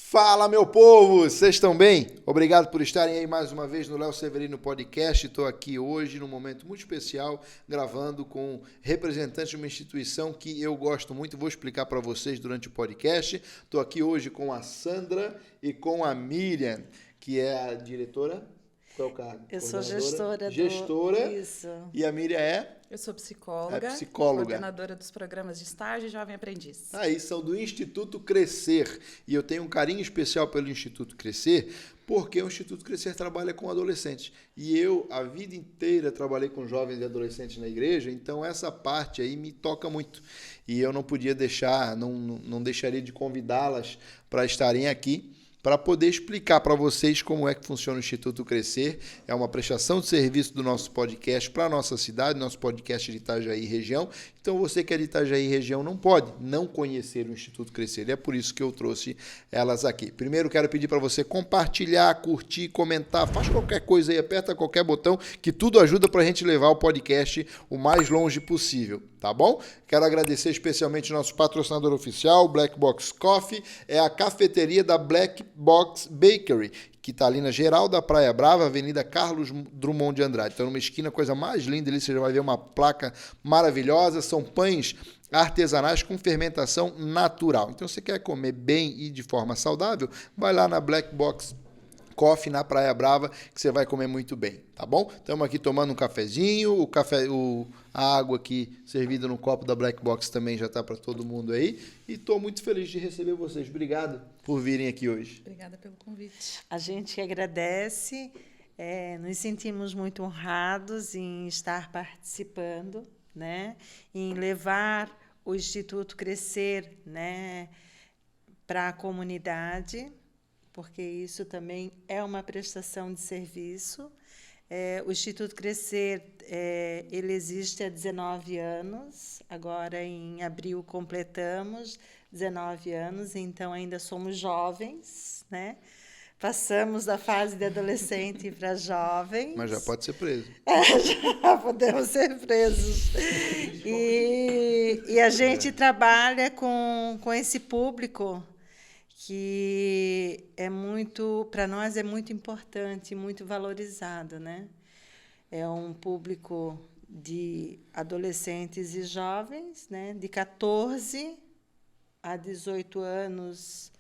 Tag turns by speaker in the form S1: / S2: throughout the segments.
S1: Fala, meu povo! Vocês estão bem? Obrigado por estarem aí mais uma vez no Léo Severino Podcast. Estou aqui hoje num momento muito especial, gravando com representantes de uma instituição que eu gosto muito. Vou explicar para vocês durante o podcast. Estou aqui hoje com a Sandra e com a Miriam, que é a diretora. Qual é o cargo?
S2: Eu sou gestora.
S1: Isso. E a Miriam é?
S3: Eu sou psicóloga, coordenadora dos programas de estágio e jovem aprendiz.
S1: Aí são do Instituto Crescer. E eu tenho um carinho especial pelo Instituto Crescer, porque o Instituto Crescer trabalha com adolescentes. E eu, a vida inteira, trabalhei com jovens e adolescentes na igreja, então essa parte aí me toca muito. E eu não podia deixar, não deixaria de convidá-las para estarem aqui, para poder explicar para vocês como é que funciona o Instituto Crescer. É uma prestação de serviço do nosso podcast para a nossa cidade, nosso podcast de Itajaí região. Então você que é de Itajaí região não pode não conhecer o Instituto Crescer. E é por isso que eu trouxe elas aqui. Primeiro quero pedir para você compartilhar, curtir, comentar, faz qualquer coisa aí, aperta qualquer botão, que tudo ajuda para a gente levar o podcast o mais longe possível, tá bom? Quero agradecer especialmente o nosso patrocinador oficial, Black Box Coffee, é a cafeteria da Black Box Bakery, que está ali na Geral da Praia Brava, Avenida Carlos Drummond de Andrade. Então, numa esquina, coisa mais linda ali, você já vai ver uma placa maravilhosa, são pães artesanais com fermentação natural. Então, você quer comer bem e de forma saudável, vai lá na Black Box Coffee na Praia Brava, que você vai comer muito bem, tá bom? Estamos aqui tomando um cafezinho, a água aqui servida no copo da Black Box também já está para todo mundo aí. E estou muito feliz de receber vocês. Obrigado por virem aqui hoje.
S3: Obrigada pelo convite.
S2: A gente que agradece, nos sentimos muito honrados em estar participando, né? Em levar o Instituto Crescer, né, para a comunidade, porque isso também é uma prestação de serviço. O Instituto Crescer, ele existe há 19 anos, agora em abril completamos 19 anos, então ainda somos jovens, né? Passamos da fase de adolescente para jovens.
S1: Mas já pode ser preso.
S2: Já podemos ser presos. E a gente trabalha com esse público que para nós é muito importante, muito valorizado, né? É um público de adolescentes e jovens, né? De 14 a 18 anos,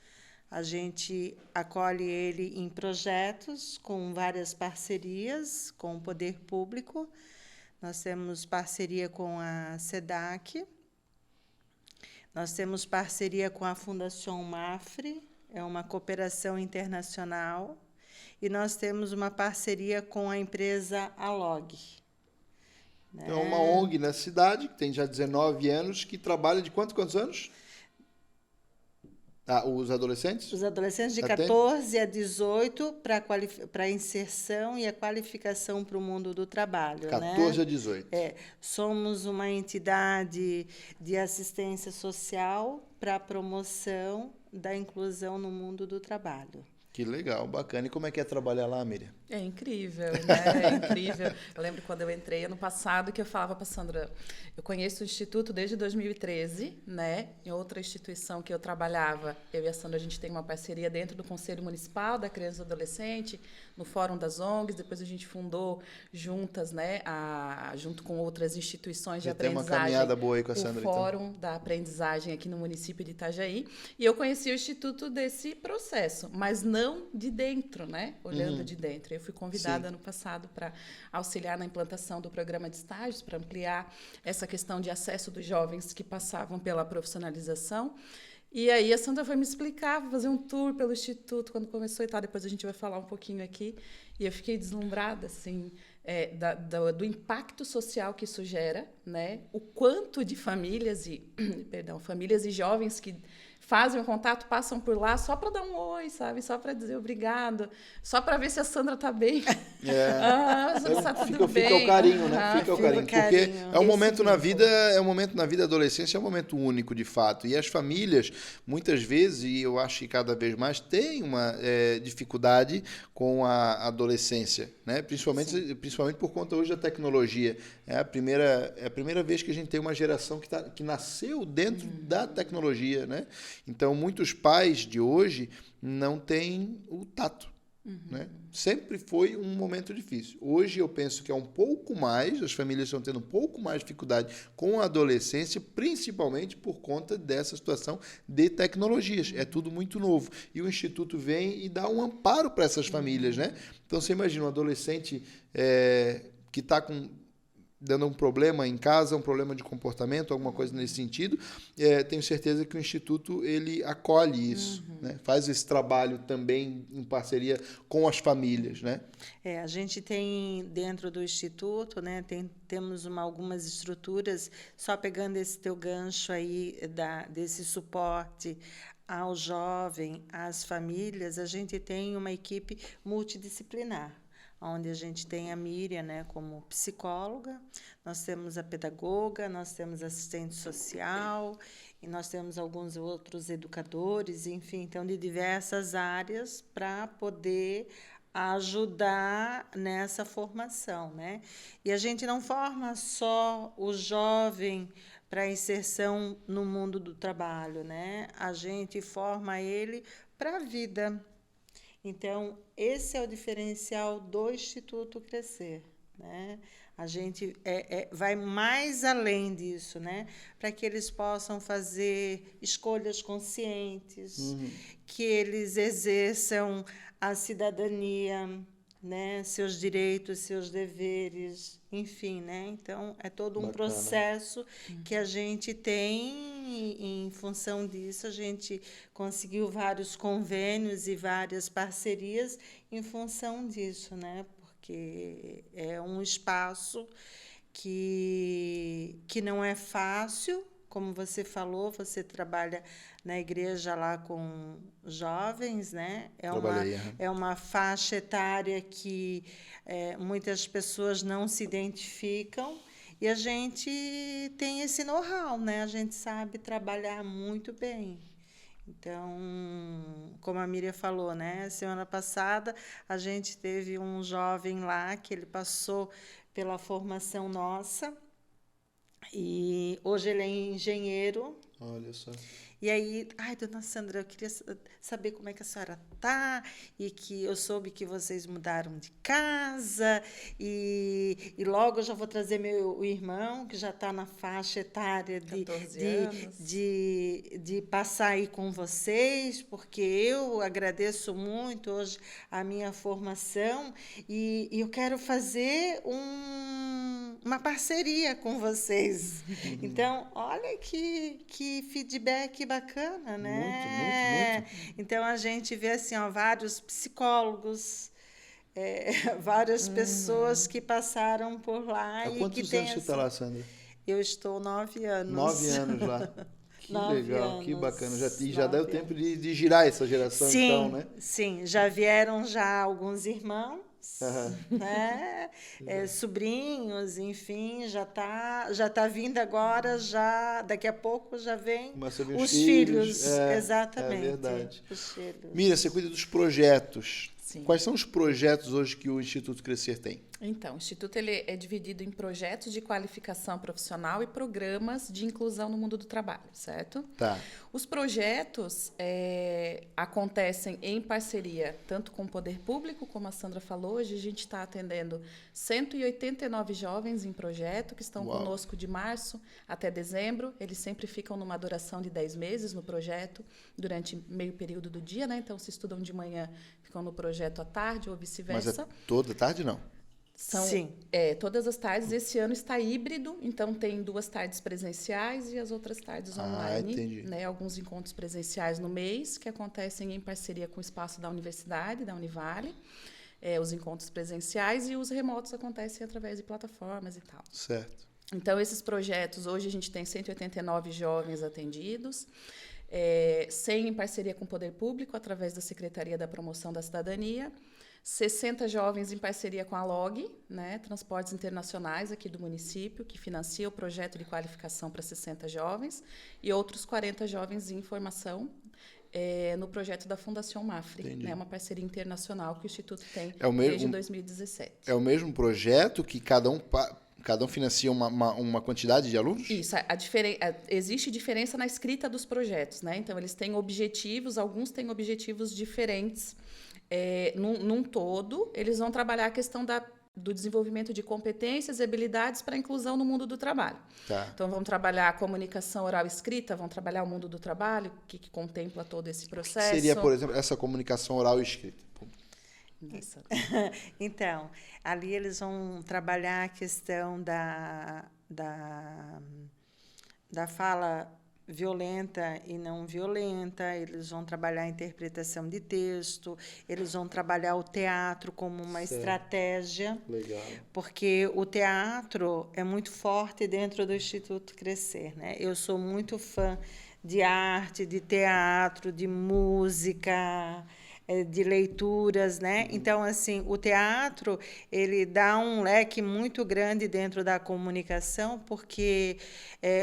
S2: a gente acolhe ele em projetos com várias parcerias com o poder público. Nós temos parceria com a SEDAC, nós temos parceria com a Fundação Mafre, é uma cooperação internacional, e nós temos uma parceria com a empresa Alog. Né?
S1: É uma ONG na cidade, que tem já 19 anos, que trabalha de quantos anos? Os adolescentes?
S2: Os adolescentes de 14 a 18 para a inserção e a qualificação para o mundo do trabalho.
S1: 14 a 18.
S2: Somos uma entidade de assistência social para a promoção da inclusão no mundo do trabalho.
S1: Que legal, bacana. E como é que é trabalhar lá, Miriam?
S3: É incrível, né? É incrível. Eu lembro quando eu entrei ano passado que eu falava para a Sandra, eu conheço o Instituto desde 2013, né? Em outra instituição que eu trabalhava, eu e a Sandra, a gente tem uma parceria dentro do Conselho Municipal da Criança e Adolescente, no Fórum das ONGs, depois a gente fundou juntas, né? Junto com outras instituições de aprendizagem.
S1: Tem uma caminhada boa aí com a Sandra,
S3: o Fórum da Aprendizagem aqui no município de Itajaí. E eu conheci o Instituto desse processo, mas não de dentro, né? Olhando de dentro. Eu fui convidada ano passado para auxiliar na implantação do programa de estágios, para ampliar essa questão de acesso dos jovens que passavam pela profissionalização. E aí a Sandra foi me explicar, fazer um tour pelo Instituto, quando começou e tal. Depois a gente vai falar um pouquinho aqui. E eu fiquei deslumbrada, assim, do impacto social que isso gera, né? O quanto de famílias e jovens que fazem o contato, passam por lá só para dar um oi, sabe? Só para dizer obrigado, só para ver se a Sandra está bem. Está tudo bem.
S1: Fica o carinho, né? Fica o carinho. Porque é um momento na vida, a adolescência é um momento único, de fato. E as famílias, muitas vezes, e eu acho que cada vez mais, têm uma dificuldade com a adolescência, né? Principalmente por conta hoje da tecnologia. É a primeira vez que a gente tem uma geração que nasceu dentro da tecnologia, né? Então, muitos pais de hoje não têm o tato. Né? Sempre foi um momento difícil. Hoje eu penso que é um pouco mais, as famílias estão tendo um pouco mais de dificuldade com a adolescência, principalmente por conta dessa situação de tecnologias. É tudo muito novo. E o Instituto vem e dá um amparo para essas famílias. Né? Então você imagina um adolescente que está dando um problema em casa, um problema de comportamento, alguma coisa nesse sentido, tenho certeza que o Instituto ele acolhe isso, né? Faz esse trabalho também em parceria com as famílias, né?
S2: A gente tem dentro do Instituto, né, temos algumas estruturas, só pegando esse teu gancho aí desse suporte ao jovem, às famílias, a gente tem uma equipe multidisciplinar, onde a gente tem a Miriam, né, como psicóloga, nós temos a pedagoga, nós temos assistente social, e nós temos alguns outros educadores, enfim, então, de diversas áreas para poder ajudar nessa formação, né? E a gente não forma só o jovem para inserção no mundo do trabalho, né? A gente forma ele para a vida. Então, esse é o diferencial do Instituto Crescer, né? A gente vai mais além disso, né? Para que eles possam fazer escolhas conscientes, que eles exerçam a cidadania, né? Seus direitos, seus deveres, enfim, né? Então, é todo um processo que a gente tem, em função disso, a gente conseguiu vários convênios e várias parcerias em função disso, né? Porque é um espaço que não é fácil, como você falou, você trabalha na igreja lá com jovens, né? É uma faixa etária que muitas pessoas não se identificam e a gente tem esse know-how, né? A gente sabe trabalhar muito bem. Então, como a Miriam falou, né? Semana passada a gente teve um jovem lá que ele passou pela formação nossa e hoje ele é engenheiro.
S1: Olha só.
S2: E aí, dona Sandra, eu queria saber como é que a senhora está, e que eu soube que vocês mudaram de casa, e logo eu já vou trazer meu irmão, que já está na faixa etária de passar aí com vocês, porque eu agradeço muito hoje a minha formação, e eu quero fazer uma parceria com vocês. Então, olha que feedback bacana, né? Muito. Então, a gente vê assim, vários psicólogos, várias pessoas que passaram por lá.
S1: Há quantos anos você está lá, Sandra?
S2: Eu estou 9 anos.
S1: 9 anos lá. Que legal, que bacana. Já deu tempo de girar essa geração,
S2: sim,
S1: então, né?
S2: Sim, já vieram alguns irmãos, né? Sobrinhos, enfim, já tá vindo agora, daqui a pouco já vem os filhos. Exatamente.
S1: É verdade.
S2: Os filhos.
S1: Miriam, você cuida dos projetos.
S3: Sim.
S1: Quais são os projetos hoje que o Instituto Crescer tem?
S3: Então, o Instituto ele é dividido em projetos de qualificação profissional e programas de inclusão no mundo do trabalho, certo?
S1: Tá.
S3: Os projetos acontecem em parceria tanto com o poder público, como a Sandra falou. Hoje a gente está atendendo 189 jovens em projeto que estão conosco de março até dezembro. Eles sempre ficam numa duração de 10 meses no projeto, durante meio período do dia, né? Então, se estudam de manhã, ficam no projeto à tarde ou vice-versa.
S1: Mas toda tarde, não?
S3: Sim. Todas as tardes. Esse ano está híbrido, então tem 2 tardes presenciais e as outras tardes online.
S1: Entendi.
S3: Né? Alguns encontros presenciais no mês, que acontecem em parceria com o espaço da universidade, da Univale. Os encontros presenciais, e os remotos acontecem através de plataformas e tal.
S1: Certo.
S3: Então, esses projetos, hoje a gente tem 189 jovens atendidos, 100 em parceria com o poder público, através da Secretaria da Promoção da Cidadania, 60 jovens em parceria com a LOG, né, Transportes Internacionais aqui do município, que financia o projeto de qualificação para 60 jovens, e outros 40 jovens em formação no projeto da Fundação Mafre, né, uma parceria internacional que o Instituto tem desde 2017.
S1: É o mesmo projeto que cada um Cada um financia uma quantidade de alunos?
S3: Isso, existe diferença na escrita dos projetos, né? Então, eles têm objetivos, alguns têm objetivos diferentes. Num todo, eles vão trabalhar a questão do desenvolvimento de competências e habilidades para a inclusão no mundo do trabalho.
S1: Tá.
S3: Então, vão trabalhar a comunicação oral e escrita, vão trabalhar o mundo do trabalho, que contempla todo esse processo.
S1: O que seria, por exemplo, essa comunicação oral e escrita?
S2: Então, ali eles vão trabalhar a questão da fala violenta e não violenta, eles vão trabalhar a interpretação de texto, eles vão trabalhar o teatro como uma estratégia.
S1: Legal.
S2: Porque o teatro é muito forte dentro do Instituto Crescer, né? Eu sou muito fã de arte, de teatro, de música, de leituras, né? Então, assim, o teatro, ele dá um leque muito grande dentro da comunicação, porque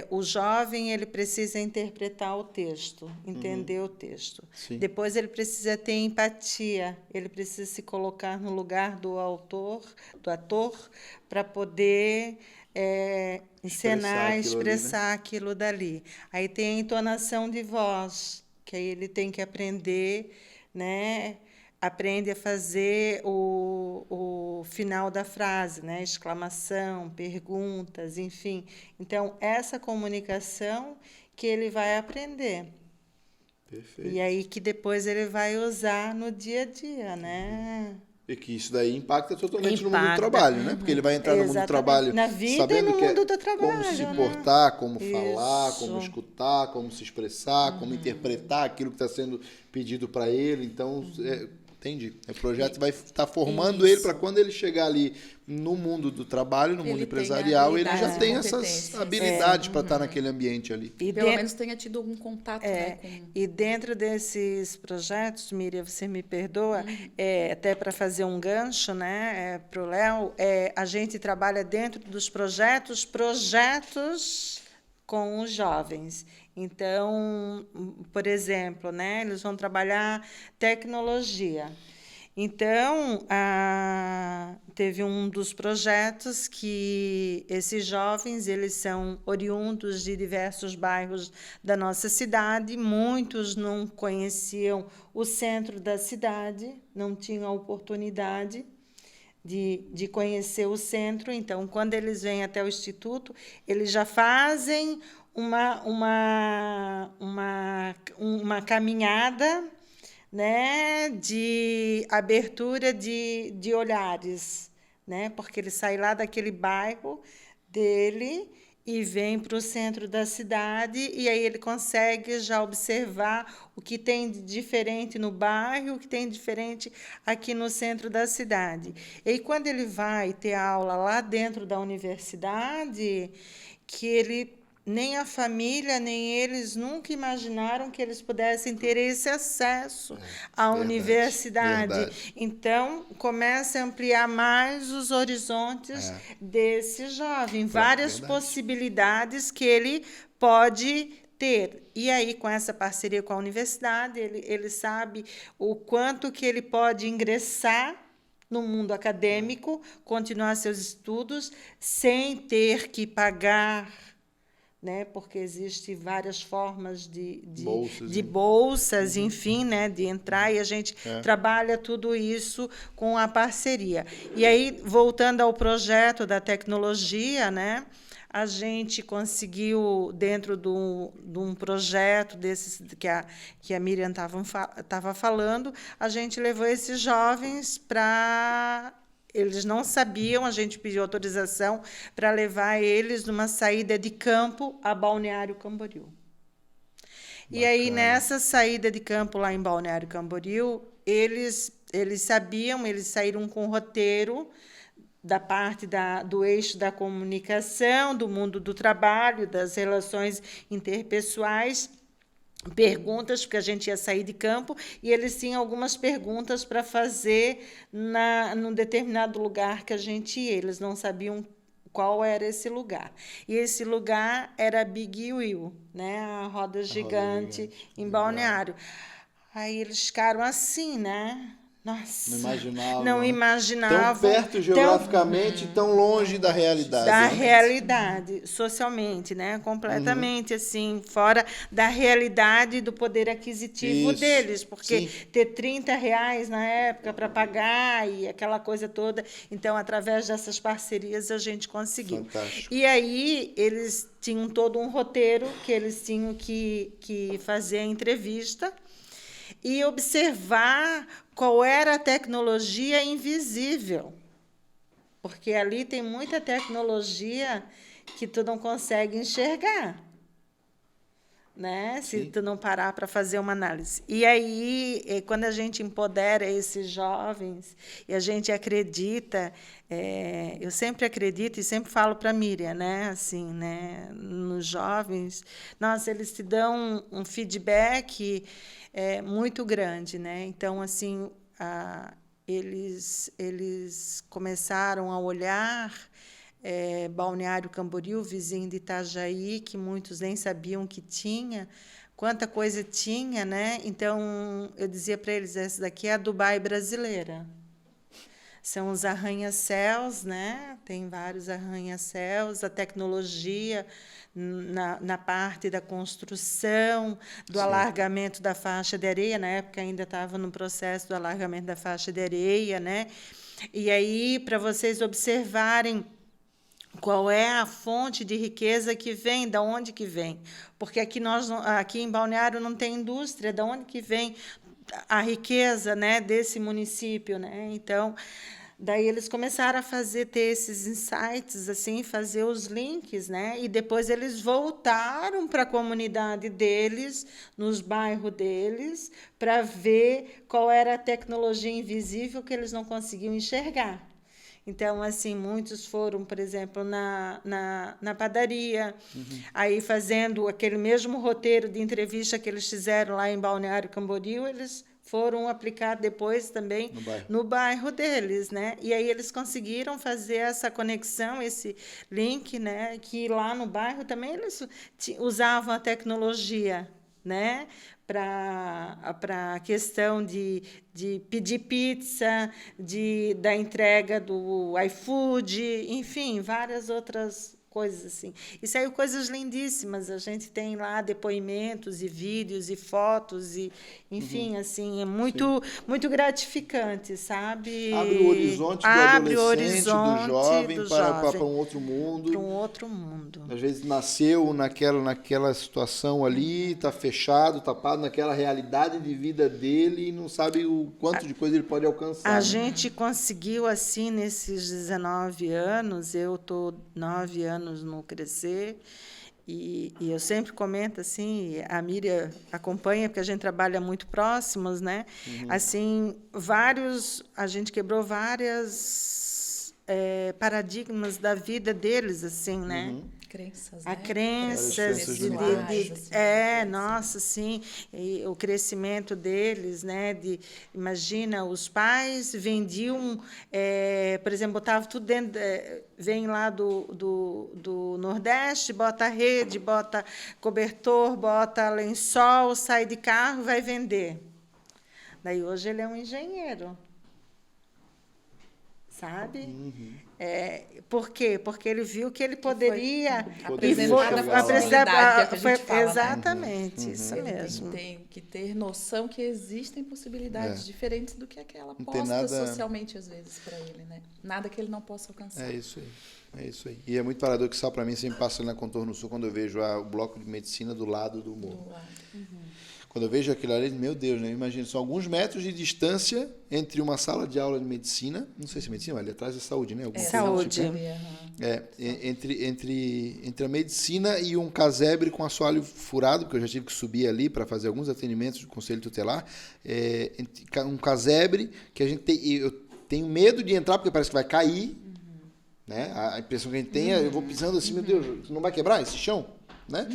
S2: o jovem, ele precisa interpretar o texto, entender o texto.
S1: Sim.
S2: Depois, ele precisa ter empatia, ele precisa se colocar no lugar do ator, para poder encenar, expressar aquilo dali. Aí tem a entonação de voz, que aí ele tem que aprender, né? Aprende a fazer o final da frase, né? Exclamação, perguntas, enfim. Então, essa comunicação que ele vai aprender.
S1: Perfeito.
S2: E aí que depois ele vai usar no dia a dia, né?
S1: E que isso daí impacta totalmente no mundo do trabalho, né? Porque ele vai entrar no mundo do trabalho
S2: na vida
S1: sabendo
S2: e no mundo do trabalho,
S1: como se
S2: né?
S1: portar, como
S2: Isso.
S1: falar, como escutar, como se expressar, como interpretar aquilo que está sendo pedido para ele. Então, entendi. O projeto vai estar formando ele para quando ele chegar ali no mundo do trabalho, no mundo empresarial, ele já tem essas habilidades para estar naquele ambiente ali.
S3: E pelo menos tenha tido algum contato, né?
S2: E dentro desses projetos, Miriam, você me perdoa, até para fazer um gancho, né, para o Léo, a gente trabalha dentro dos projetos com os jovens. Então, por exemplo, né, eles vão trabalhar tecnologia. Então, teve um dos projetos que esses jovens, eles são oriundos de diversos bairros da nossa cidade, muitos não conheciam o centro da cidade, não tinham a oportunidade de conhecer o centro. Então, quando eles vêm até o Instituto, eles já fazem uma caminhada, né, de abertura de olhares, né, porque ele sai lá daquele bairro dele e vem para o centro da cidade, e aí ele consegue já observar o que tem de diferente no bairro, o que tem de diferente aqui no centro da cidade. E quando ele vai ter aula lá dentro da universidade, que ele nem a família, nem eles nunca imaginaram que eles pudessem ter esse acesso à universidade.
S1: Verdade.
S2: Então, começa a ampliar mais os horizontes desse jovem, várias possibilidades que ele pode ter. E aí, com essa parceria com a universidade, ele sabe o quanto que ele pode ingressar no mundo acadêmico, continuar seus estudos, sem ter que pagar, né, porque existem várias formas de bolsas, enfim, né, de entrar, e a gente trabalha tudo isso com a parceria. E aí, voltando ao projeto da tecnologia, né, a gente conseguiu, dentro de um projeto desses que a Miriam estava falando, a gente levou esses jovens para... Eles não sabiam, a gente pediu autorização para levar eles numa saída de campo a Balneário Camboriú. Bacana. E aí, nessa saída de campo lá em Balneário Camboriú, eles sabiam, eles saíram com um roteiro da parte do eixo da comunicação, do mundo do trabalho, das relações interpessoais, perguntas, porque a gente ia sair de campo, e eles tinham algumas perguntas para fazer num determinado lugar que a gente ia. Eles não sabiam qual era esse lugar. E esse lugar era Big Wheel, né? A roda gigante em Balneário. Aí eles ficaram assim, né? Nossa,
S1: Não imaginava.
S2: não
S1: né?
S2: imaginava.
S1: Tão perto geograficamente, tão longe da realidade.
S2: Da
S1: né?
S2: realidade, socialmente, né? Completamente, assim, fora da realidade do poder aquisitivo
S1: Isso.
S2: deles, porque
S1: Sim.
S2: ter R$ 30 na época para pagar e aquela coisa toda. Então, através dessas parcerias, a gente conseguiu.
S1: Fantástico.
S2: E aí, eles tinham todo um roteiro que eles tinham que fazer a entrevista e observar qual era a tecnologia invisível. Porque ali tem muita tecnologia que tu não consegue enxergar, né? Se
S1: Sim.
S2: tu não parar para fazer uma análise. E aí, quando a gente empodera esses jovens e a gente acredita, eu sempre acredito e sempre falo para a Miriam, né? Assim, né? Nos jovens, nossa, eles te dão um feedback muito grande, né? Então, assim, eles começaram a olhar Balneário Camboriú, vizinho de Itajaí, que muitos nem sabiam que tinha, quanta coisa tinha, né? Então, eu dizia para eles, essa daqui é a Dubai brasileira. São os arranha-céus, né? Tem vários arranha-céus, a tecnologia na parte da construção, do
S1: Sim.
S2: alargamento da faixa de areia. Na época, ainda estava no processo do alargamento da faixa de areia, né? E aí, para vocês observarem qual é a fonte de riqueza que vem, da onde que vem. Porque aqui em Balneário não tem indústria, da onde que vem a riqueza, né, desse município, né? Então, daí eles começaram a ter esses insights, assim, fazer os links, né? E depois eles voltaram para a comunidade deles, nos bairros deles, para ver qual era a tecnologia invisível que eles não conseguiam enxergar. Então, assim, muitos foram, por exemplo, na padaria, aí fazendo aquele mesmo roteiro de entrevista que eles fizeram lá em Balneário Camboriú, eles foram aplicar depois também no bairro deles, né? E aí eles conseguiram fazer essa conexão, esse link, né? Que lá no bairro também eles usavam a tecnologia, né? Para a questão de pedir pizza, da entrega do iFood, enfim, várias outras coisas assim. E saiu coisas lindíssimas. A gente tem lá depoimentos e vídeos e fotos e, enfim, assim, é muito gratificante, sabe?
S1: Abre o horizonte do adolescente, do jovem para um outro mundo.
S2: Para um outro mundo.
S1: Às vezes nasceu naquela situação ali, está fechado, tapado naquela realidade de vida dele e não sabe o quanto de coisa ele pode alcançar.
S2: A gente conseguiu, assim, nesses 19 anos, eu estou 9 anos no Crescer, e eu sempre comento, assim, a Miriam acompanha, porque a gente trabalha muito próximos, né? Assim, a gente quebrou vários paradigmas da vida deles, assim, né?
S3: Crenças,
S2: A
S3: né?
S2: crenças nossa, sim, e o crescimento deles, né? Imagina, os pais vendiam, por exemplo, botavam tudo dentro, vem lá do Nordeste, bota rede, bota cobertor, bota lençol, sai de carro, vai vender. Daí hoje ele é um engenheiro, sabe? Por quê? Porque ele viu que ele poderia exatamente, isso mesmo.
S3: Tem que ter noção que existem possibilidades diferentes do que aquela posta socialmente às vezes para ele, né? Nada que ele não possa alcançar.
S1: É isso aí. E é muito paradoxal para mim, sempre passa ali na Contorno Sul quando eu vejo o bloco de medicina do lado do morro. Quando eu vejo aquilo ali, meu Deus, né? Imagina, são alguns metros de distância entre uma sala de aula de medicina, não sei se é medicina, mas ali atrás é saúde, né?
S2: Saúde.
S1: Entre a medicina e um casebre com assoalho furado, porque eu já tive que subir ali para fazer alguns atendimentos do Conselho Tutelar, um casebre que eu tenho medo de entrar porque parece que vai cair, né? A impressão que a gente tem é, eu vou pisando assim, meu Deus, não vai quebrar esse chão, né?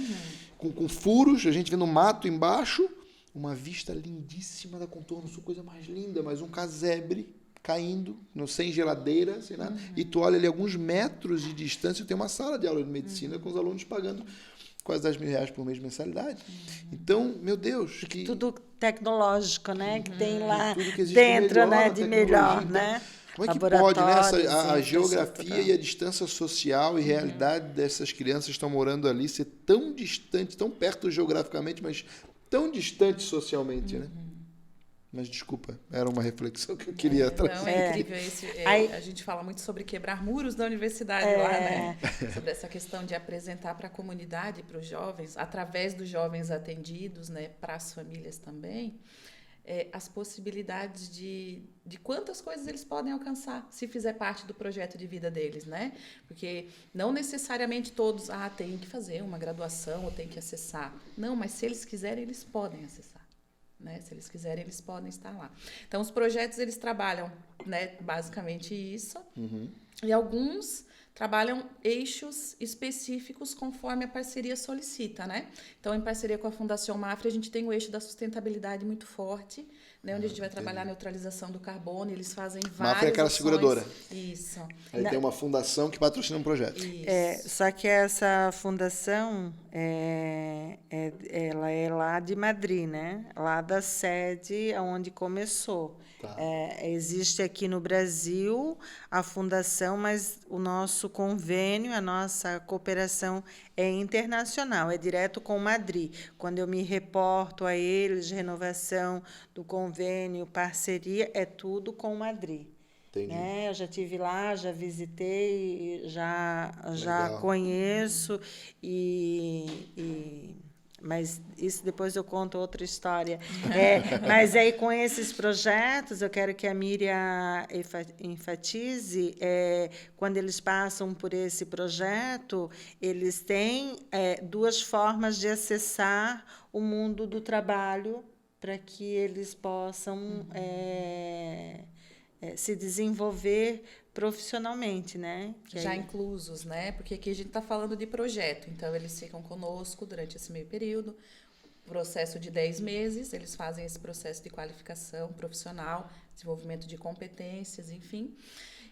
S1: Com furos, a gente vendo mato embaixo, uma vista lindíssima da Contorno Sul, coisa mais linda, mas um casebre caindo, sem geladeira, sem nada, e tu olha ali alguns metros de distância, tem uma sala de aula de medicina com os alunos pagando quase R$10.000 por mês de mensalidade. Então, meu Deus, que
S2: Tudo tecnológico, né? Que tem lá
S1: tudo que existe
S2: dentro,
S1: melhor
S2: né?
S1: na
S2: De melhor,
S1: tecnologia.
S2: né?
S1: Como é que pode, né? A
S2: Laboratórios,
S1: geografia
S2: infraestrutura.
S1: e a distância social e realidade dessas crianças que estão morando ali ser tão distante, tão perto geograficamente, mas tão distante socialmente, né? Mas desculpa, era uma reflexão que eu queria trazer.
S3: Não, é incrível esse. A gente fala muito sobre quebrar muros da universidade lá, né? Sobre essa questão de apresentar para a comunidade, para os jovens, através dos jovens atendidos, né? Para as famílias também, as possibilidades de quantas coisas eles podem alcançar se fizer parte do projeto de vida deles, né? Porque não necessariamente todos têm que fazer uma graduação ou têm que acessar. Não, mas se eles quiserem, eles podem acessar. Né? Se eles quiserem, eles podem estar lá. Então, os projetos, eles trabalham, né, basicamente isso. E alguns trabalham eixos específicos conforme a parceria solicita, né? Então, em parceria com a Fundação Mafra, a gente tem o eixo da sustentabilidade muito forte, né? Onde a gente vai trabalhar a neutralização do carbono, eles fazem várias
S1: Mafra é aquela
S3: ações.
S1: seguradora.
S3: Isso.
S1: Aí tem uma fundação que patrocina um projeto.
S3: Isso.
S2: Só que essa fundação, ela é lá de Madrid, né? Lá da sede onde começou.
S1: Tá.
S2: Existe aqui no Brasil a fundação, mas o nosso convênio, a nossa cooperação é internacional, é direto com Madrid. Quando eu me reporto a eles, renovação do convênio, parceria, é tudo com Madrid.
S1: Entendi.
S2: Né? Eu já estive lá, já visitei, já
S1: Legal.
S2: conheço, mas isso depois eu conto outra história. Mas aí, com esses projetos, eu quero que a Miriam enfatize, quando eles passam por esse projeto, eles têm duas formas de acessar o mundo do trabalho para que eles possam se desenvolver profissionalmente, né?
S3: Já inclusos, né? Porque aqui a gente está falando de projeto, então eles ficam conosco durante esse meio período, processo de 10 meses, eles fazem esse processo de qualificação profissional, desenvolvimento de competências, enfim.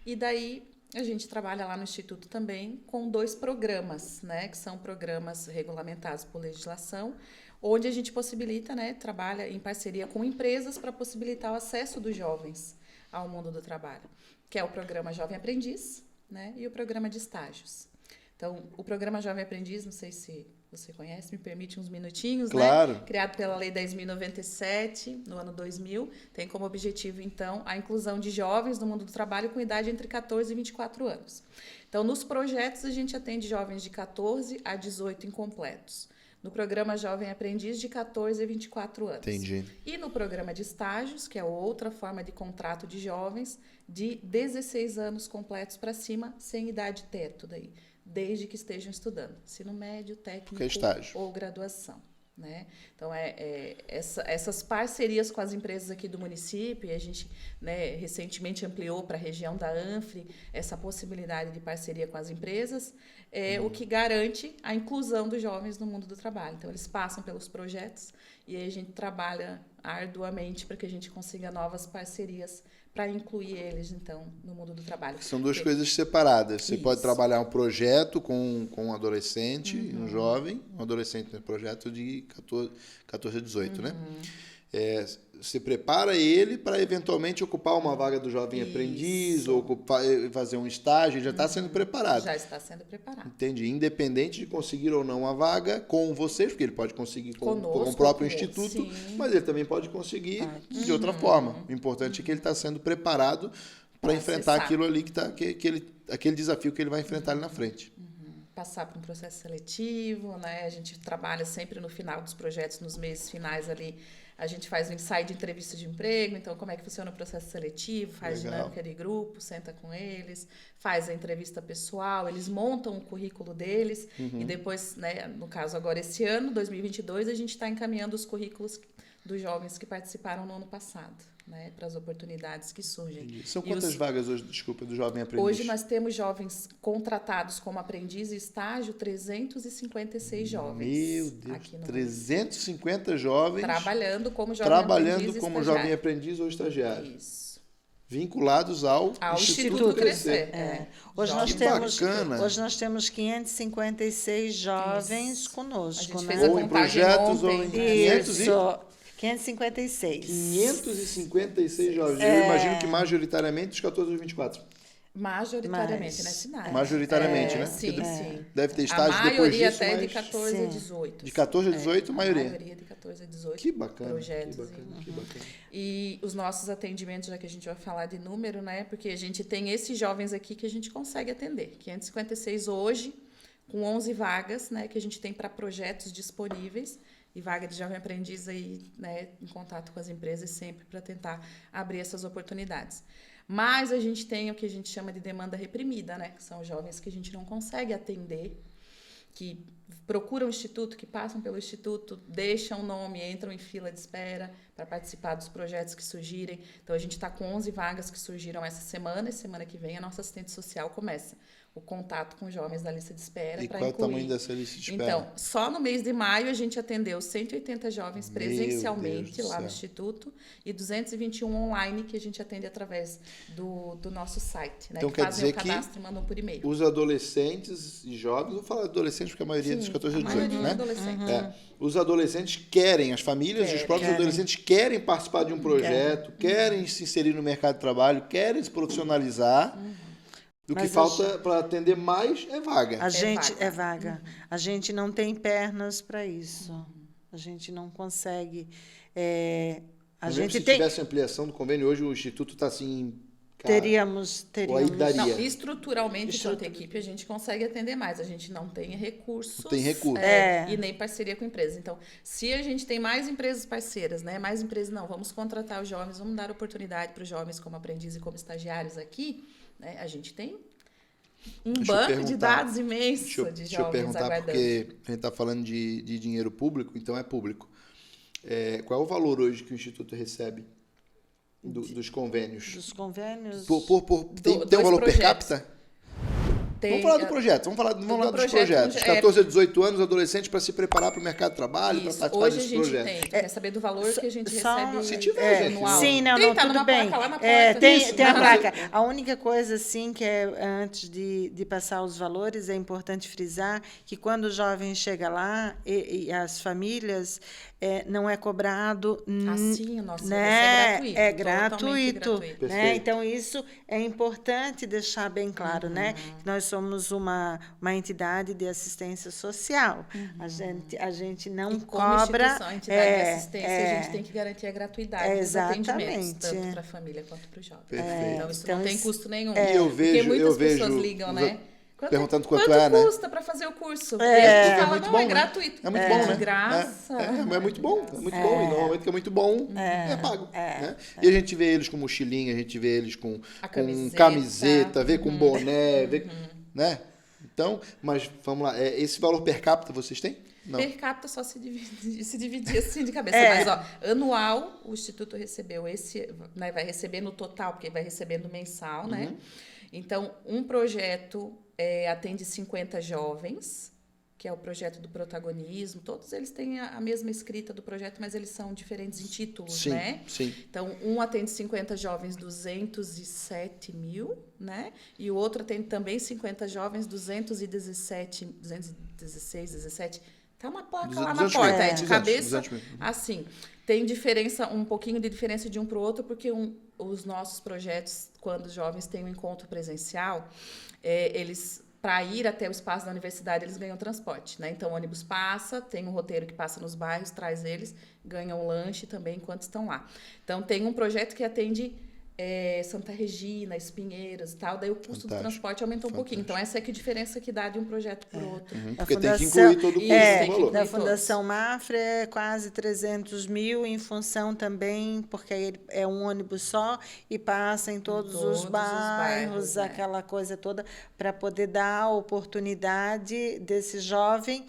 S3: E daí a gente trabalha lá no Instituto também com 2 programas, né? Que são programas regulamentados por legislação, onde a gente possibilita, né? Trabalha em parceria com empresas para possibilitar o acesso dos jovens ao mundo do trabalho, que é o programa Jovem Aprendiz, né, e o programa de estágios. Então, o programa Jovem Aprendiz, não sei se você conhece, me permite uns minutinhos,
S1: claro.
S3: Né? Criado pela Lei 10.097, no ano 2000, tem como objetivo, então, a inclusão de jovens no mundo do trabalho com idade entre 14 e 24 anos. Então, nos projetos, a gente atende jovens de 14 a 18 incompletos. No programa Jovem Aprendiz, de 14 a 24 anos.
S1: Entendi.
S3: E no programa de estágios, que é outra forma de contrato de jovens, de 16 anos completos para cima, sem idade teto daí, desde que estejam estudando. Ensino médio, técnico ou graduação. Né? Então, essas parcerias com as empresas aqui do município, e a gente, né, recentemente ampliou para a região da Anfre essa possibilidade de parceria com as empresas, o que garante a inclusão dos jovens no mundo do trabalho. Então, eles passam pelos projetos e aí a gente trabalha arduamente para que a gente consiga novas parcerias para incluir eles, então, no mundo do trabalho.
S1: São duas coisas separadas. Você pode trabalhar um projeto com um adolescente, um jovem, um adolescente, um projeto de 14 a 18, né? Você prepara ele para eventualmente ocupar uma vaga do jovem aprendiz ou fazer um estágio, ele já está sendo preparado.
S3: Já está sendo preparado.
S1: Entendi. Independente de conseguir ou não a vaga com vocês, porque ele pode conseguir com o próprio instituto, mas ele também pode conseguir de outra forma. O importante é que ele está sendo preparado para enfrentar aquilo ali aquele desafio que ele vai enfrentar ali na frente.
S3: Passar por um processo seletivo, né? A gente trabalha sempre no final dos projetos, nos meses finais ali. A gente faz um ensaio de entrevista de emprego, então como é que funciona o processo seletivo, faz dinâmica de grupo, senta com eles, faz a entrevista pessoal, eles montam o currículo deles e depois, né, no caso agora esse ano, 2022, a gente está encaminhando os currículos dos jovens que participaram no ano passado, né, para as oportunidades que surgem.
S1: Entendi. São quantas vagas hoje, desculpa, do Jovem Aprendiz?
S3: Hoje nós temos jovens contratados como aprendiz e estágio, 356 jovens.
S1: Meu Deus, aqui 350 jovens
S3: trabalhando como jovem aprendiz
S1: Jovem Aprendiz ou estagiário.
S3: Isso.
S1: vinculados ao Instituto Crescer.
S2: Hoje
S3: Jovens.
S2: hoje nós temos 556 jovens conosco,
S3: A gente
S2: né?
S3: fez a
S1: Ou em
S3: contagem
S1: projetos,
S3: ontem,
S1: ou em
S3: né?
S2: Isso, 556.
S1: 556 jovens. Eu imagino que majoritariamente dos 14 aos 24.
S3: Majoritariamente, nessa idade.
S1: Majoritariamente, né?
S3: Sim,
S1: Porque
S3: sim.
S1: deve ter
S3: A
S1: estágio depois
S3: maioria
S1: disso,
S3: até de
S1: mas
S3: 14 a
S2: Sim.
S3: 18.
S1: de 14 a 18, a maioria.
S3: A maioria de 14 a 18.
S1: Que bacana.
S3: Projetos.
S1: Que bacana, que bacana.
S3: E os nossos atendimentos, já que a gente vai falar de número, né? Porque a gente tem esses jovens aqui que a gente consegue atender. 556 hoje, com 11 vagas, né? Que a gente tem para projetos disponíveis. E vaga de jovem aprendiz aí, né? Em contato com as empresas sempre para tentar abrir essas oportunidades. Mas a gente tem o que a gente chama de demanda reprimida, né? Que são jovens que a gente não consegue atender, que procuram o instituto, que passam pelo instituto, deixam o nome, entram em fila de espera para participar dos projetos que surgirem. Então, a gente está com 11 vagas que surgiram essa semana, e semana que vem a nossa assistente social começa o contato com jovens da lista de espera
S1: E
S3: para
S1: qual é o
S3: incluir.
S1: tamanho dessa lista de espera?
S3: Então, só no mês de maio a gente atendeu 180 jovens
S1: Meu
S3: presencialmente
S1: Deus do
S3: lá no
S1: céu.
S3: Instituto e 221 online que a gente atende através do nosso site, né?
S1: Então,
S3: que
S1: quer
S3: fazem o
S1: dizer que
S3: cadastro e mandam por e-mail.
S1: Os adolescentes e jovens, vou falar adolescentes porque a maioria é dos 14 a
S3: a
S1: 18,
S3: maioria
S1: né?
S3: é adolescente.
S1: Os adolescentes querem, as famílias, os próprios adolescentes querem participar de um projeto, querem se inserir no mercado de trabalho, querem se profissionalizar. Do que
S2: Mas
S1: falta para atender mais é vaga.
S2: A gente
S3: vaga.
S2: é vaga. A gente não tem pernas para isso. A gente não consegue. A
S1: Mesmo
S2: gente
S1: se
S2: tem.
S1: tivesse ampliação do convênio, hoje o Instituto está assim... cara,
S2: Teríamos.
S1: Ou aí daria.
S3: Não, estruturalmente, enquanto equipe, a gente consegue atender mais. A gente não tem recursos.
S1: Não tem recurso.
S3: E nem parceria com empresas. Então, se a gente tem mais empresas parceiras, né? Mais empresas, não, vamos contratar os jovens, vamos dar oportunidade para os jovens como aprendizes e como estagiários aqui, né? A gente tem um
S1: Deixa eu
S3: banco de
S1: perguntar.
S3: dados imenso
S1: Deixa eu
S3: de jovens
S1: perguntar,
S3: aguardando.
S1: porque a gente está falando de dinheiro público, então é público. Qual é o valor hoje que o Instituto recebe dos convênios?
S2: Dos convênios.
S1: Tem um
S3: dois
S1: valor per
S3: projetos.
S1: capita?
S3: Tem,
S1: Vamos falar do projeto, vamos falar dos
S3: projeto,
S1: projetos. 14 a 18 anos, adolescentes para se preparar para o mercado de trabalho, para
S3: Isso.
S1: participar
S3: Hoje a
S1: desses
S3: gente
S1: projetos.
S3: tem. Tu quer saber do valor que a gente recebe
S1: Se tiver, gente.
S3: anual?
S2: Sim, não,
S3: Tem, tá
S2: tudo
S3: numa
S2: bem.
S3: placa lá na porta.
S2: Tem a placa. A única coisa, assim, que é antes de passar os valores, é importante frisar que quando o jovem chega lá e as famílias, não é cobrado.
S3: Sim, o nosso
S2: né?
S3: serviço
S2: É
S3: totalmente
S2: gratuito.
S3: gratuito.
S2: Né?
S1: Perfeito.
S2: Então, isso é importante deixar bem claro, né? Que nós somos uma entidade de assistência social. A gente não
S3: E como
S2: cobra.
S3: instituição, entidade de assistência, a gente tem que garantir a gratuidade dos atendimentos,
S2: Exatamente.
S3: tanto para a família quanto para o jovem.
S1: Perfeito.
S3: Então, isso
S2: Então,
S3: não tem
S2: isso-
S3: custo nenhum.
S1: E eu
S3: Porque
S1: vejo-
S3: muitas
S1: eu vejo
S3: pessoas ligam, né?
S1: perguntando quanto é, né?
S3: custa para fazer o curso? E
S1: É
S3: a gente fala,
S1: muito
S3: não,
S1: bom,
S3: é
S1: né?
S3: gratuito.
S1: É muito bom, né?
S3: De graça.
S1: É muito bom, é muito bom. E normalmente que é muito bom, é pago. Né? E a gente vê eles com mochilinha, a gente vê eles com
S3: A
S1: camiseta, vê com boné, vê, né? Então, mas vamos lá, esse valor per capita vocês têm? Não.
S3: Per capita só se dividir assim de cabeça. Mas, ó, anual, o Instituto recebeu né, vai receber no total, porque vai recebendo mensal, né? Então, um projeto atende 50 jovens, que é o projeto do protagonismo. Todos eles têm a mesma escrita do projeto, mas eles são diferentes em títulos,
S1: Sim,
S3: né?
S1: sim.
S3: Então, um atende 50 jovens, 207 mil, né? E o outro atende também 50 jovens, 216, 17. Tá uma placa lá na
S1: 200
S3: porta,
S1: mil,
S3: de
S1: 200,
S3: cabeça.
S1: 200 mil.
S3: Assim, tem diferença, um pouquinho de diferença de um para o outro, porque os nossos projetos, quando os jovens têm um encontro presencial, eles, para ir até o espaço da universidade, eles ganham transporte, né? Então, o ônibus passa, tem um roteiro que passa nos bairros, traz eles, ganham lanche também enquanto estão lá. Então, tem um projeto que atende Santa Regina, Espinheiros e tal, daí o custo do transporte aumenta um pouquinho. Então, essa é que a diferença que dá de um projeto para o outro.
S1: Porque tem que
S2: Fundação-
S1: incluir todo o custo
S3: tem
S1: do
S3: que
S1: valor.
S2: Da
S3: incluir
S2: Fundação Mafra é quase 300 mil, em função também, porque aí é um ônibus só e passa em todos os bairros,
S3: né?
S2: aquela coisa toda, para poder dar a oportunidade desse jovem